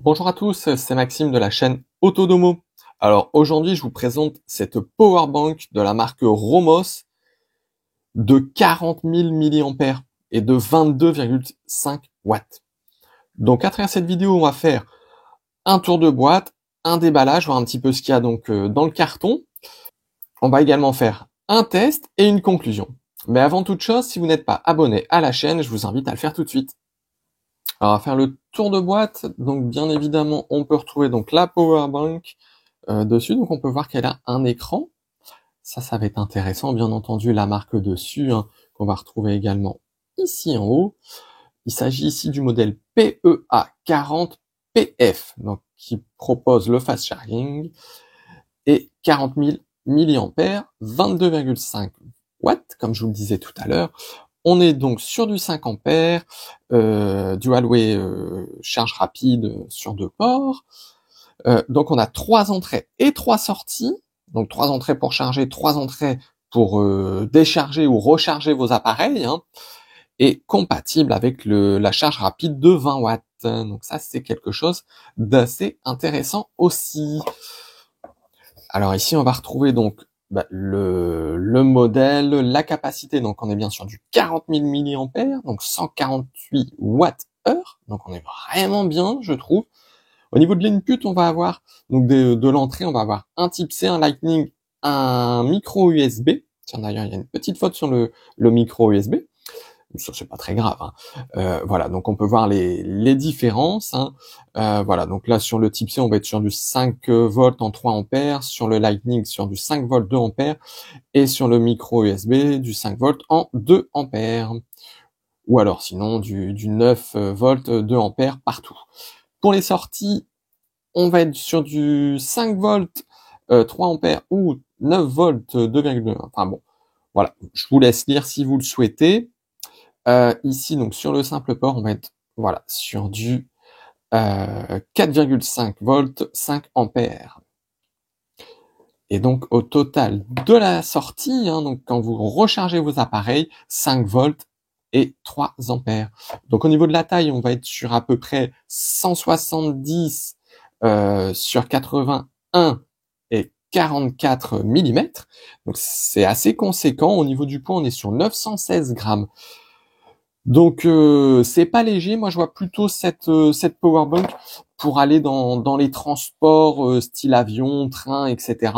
Bonjour à tous, c'est Maxime de la chaîne Autodomo. Alors aujourd'hui, je vous présente cette powerbank de la marque Romos de 40 000 mAh et de 22,5 watts. Donc à travers cette vidéo, on va faire un tour de boîte, un déballage, voir un petit peu ce qu'il y a donc dans le carton. On va également faire un test et une conclusion. Mais avant toute chose, si vous n'êtes pas abonné à la chaîne, je vous invite à le faire tout de suite. Alors, on va faire le tour de boîte. Donc, bien évidemment, on peut retrouver donc la powerbank dessus. Donc, on peut voir qu'elle a un écran. Ça va être intéressant. Bien entendu, la marque dessus, hein, qu'on va retrouver également ici en haut. Il s'agit ici du modèle PEA40PF, donc qui propose le fast charging et 40 000 mAh, 22,5 watts, comme je vous le disais tout à l'heure. On est donc sur du 5 ampères, dual way charge rapide sur 2 ports. Donc on a 3 entrées et 3 sorties. Donc 3 entrées pour charger, 3 entrées pour décharger ou recharger vos appareils, hein, et compatible avec la charge rapide de 20 watts. Donc ça, c'est quelque chose d'assez intéressant aussi. Alors ici, on va retrouver donc le modèle, la capacité. Donc on est bien sur du 40 000 mAh, donc 148 Wh. Donc on est vraiment bien, je trouve. Au niveau de l'input, on va avoir donc de l'entrée, on va avoir un type C, un Lightning, un micro USB. Tiens, d'ailleurs, il y a une petite faute sur le micro USB. Ça, c'est pas très grave, hein. Voilà, donc on peut voir les différences, hein. Voilà, donc là sur le type C, on va être sur du 5 volts en 3 ampères, sur le Lightning sur du 5 volts 2 ampères, et sur le micro USB du 5 volts en 2 ampères. Ou alors sinon du 9 volts 2 ampères partout. Pour les sorties, on va être sur du 5 volts 3 ampères ou 9 volts 2,2. Enfin bon, voilà, je vous laisse lire si vous le souhaitez. Ici, donc sur le simple port, on va être voilà sur du 4,5 volts 5 ampères. Et donc au total de la sortie, hein, donc quand vous rechargez vos appareils, 5 volts et 3 ampères. Donc au niveau de la taille, on va être sur à peu près 170 sur 81 et 44 mm. Donc c'est assez conséquent. Au niveau du poids, on est sur 916 grammes. Donc c'est pas léger. Moi je vois plutôt cette powerbank pour aller dans les transports style avion, train, etc.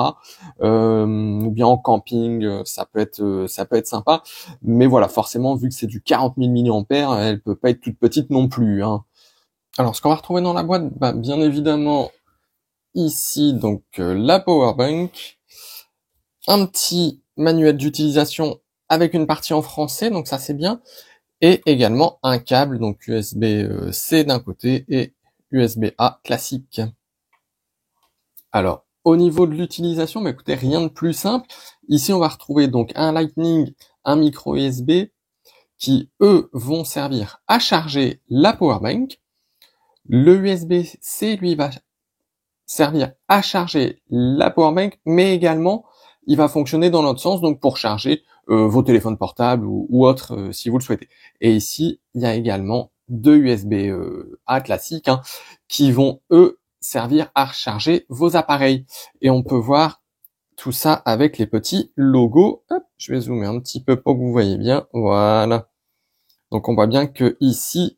Ou bien en camping, ça peut être sympa. Mais voilà, forcément vu que c'est du 40 000 mAh, elle peut pas être toute petite non plus, hein. Alors ce qu'on va retrouver dans la boîte, bien évidemment ici donc la powerbank, un petit manuel d'utilisation avec une partie en français, donc ça c'est bien. Et également un câble, donc USB-C d'un côté et USB-A classique. Alors, au niveau de l'utilisation, écoutez, rien de plus simple. Ici, on va retrouver donc un Lightning, un micro USB qui, eux, vont servir à charger la powerbank. Le USB-C, lui, va servir à charger la powerbank, mais également, il va fonctionner dans l'autre sens, donc pour charger vos téléphones portables ou autres si vous le souhaitez. Et ici, il y a également deux USB-A classiques, hein, qui vont, eux, servir à recharger vos appareils. Et on peut voir tout ça avec les petits logos. Hop, je vais zoomer un petit peu pour que vous voyez bien. Voilà. Donc on voit bien que ici,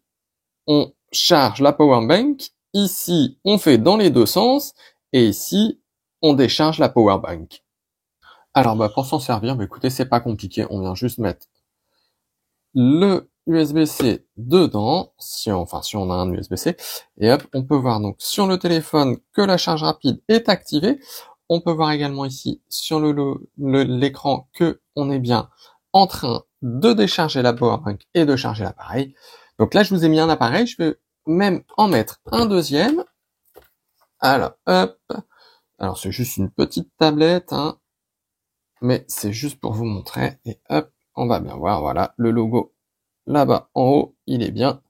on charge la powerbank. Ici, on fait dans les deux sens. Et ici, on décharge la powerbank. Alors pour s'en servir, écoutez, c'est pas compliqué, on vient juste mettre le USB-C dedans, si on a un USB-C, et hop, on peut voir donc sur le téléphone que la charge rapide est activée. On peut voir également ici sur l'écran que on est bien en train de décharger la powerbank et de charger l'appareil. Donc là, je vous ai mis un appareil, je vais même en mettre un deuxième. Alors hop, alors c'est juste une petite tablette, hein, mais c'est juste pour vous montrer, et hop, on va bien voir, voilà, le logo là-bas en haut, il est bien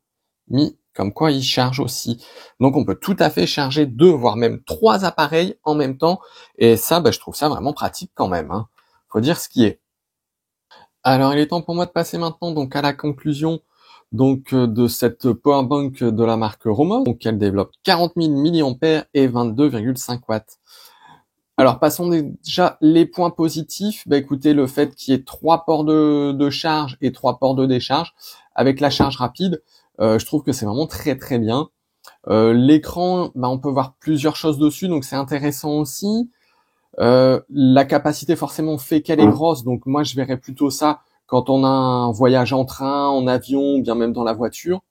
mis, comme quoi il charge aussi. Donc on peut tout à fait charger 2, voire même 3 appareils en même temps, et ça, je trouve ça vraiment pratique quand même, hein. Faut dire ce qui est. Alors il est temps pour moi de passer maintenant donc à la conclusion donc de cette powerbank de la marque Romos, donc elle développe 40 000 mAh et 22,5 watts. Alors passons déjà les points positifs. Bah écoutez, le fait qu'il y ait 3 ports de charge et 3 ports de décharge avec la charge rapide, je trouve que c'est vraiment très très bien. L'écran, bah, on peut voir plusieurs choses dessus, donc c'est intéressant aussi. La capacité forcément fait qu'elle est grosse, donc moi je verrais plutôt ça quand on a un voyage en train, en avion, ou bien même dans la voiture.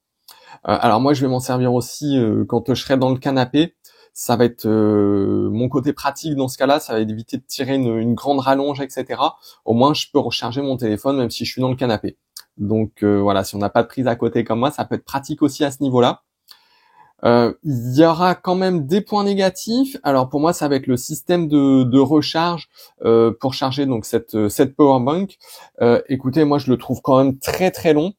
Alors moi je vais m'en servir aussi quand je serai dans le canapé. Ça va être mon côté pratique dans ce cas-là, ça va éviter de tirer une grande rallonge, etc. Au moins je peux recharger mon téléphone même si je suis dans le canapé. Donc voilà, si on n'a pas de prise à côté comme moi, ça peut être pratique aussi à ce niveau-là. Il y aura quand même des points négatifs. Alors pour moi, ça va être le système de recharge pour charger donc cette power bank. Écoutez, moi je le trouve quand même très très long.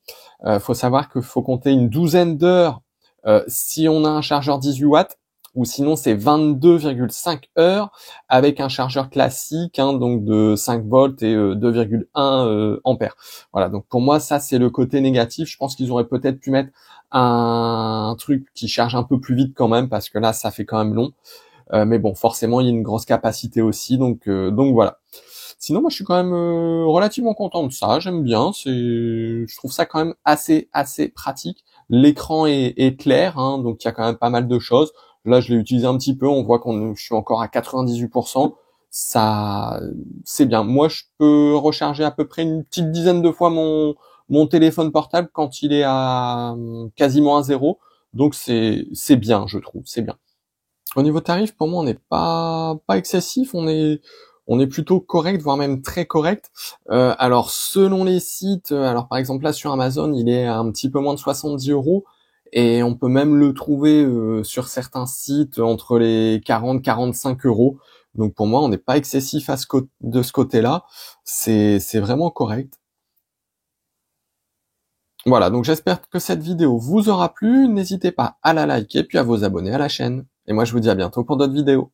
Faut savoir qu'il faut compter une douzaine d'heures si on a un chargeur 18 watts, ou sinon c'est 22,5 heures avec un chargeur classique, hein, donc de 5 volts et 2,1 ampères. Voilà, donc pour moi ça c'est le côté négatif. Je pense qu'ils auraient peut-être pu mettre un truc qui charge un peu plus vite quand même, parce que là ça fait quand même long. Mais bon, forcément il y a une grosse capacité aussi, donc voilà. Sinon moi je suis quand même relativement content de ça, j'aime bien, je trouve ça quand même assez pratique. L'écran est clair, hein, donc il y a quand même pas mal de choses. Là je l'ai utilisé un petit peu, on voit je suis encore à 98%. Ça, c'est bien. Moi je peux recharger à peu près une petite dizaine de fois mon téléphone portable quand il est à quasiment à zéro. Donc c'est bien, je trouve, c'est bien. Au niveau tarif, pour moi, on n'est pas excessif, on est plutôt correct, voire même très correct. Alors selon les sites, alors par exemple là sur Amazon, il est à un petit peu moins de 70 euros, et on peut même le trouver sur certains sites entre les 40-45 euros. Donc pour moi, on n'est pas excessif de ce côté-là. C'est vraiment correct. Voilà, donc j'espère que cette vidéo vous aura plu. N'hésitez pas à la liker puis à vous abonner à la chaîne. Et moi je vous dis à bientôt pour d'autres vidéos.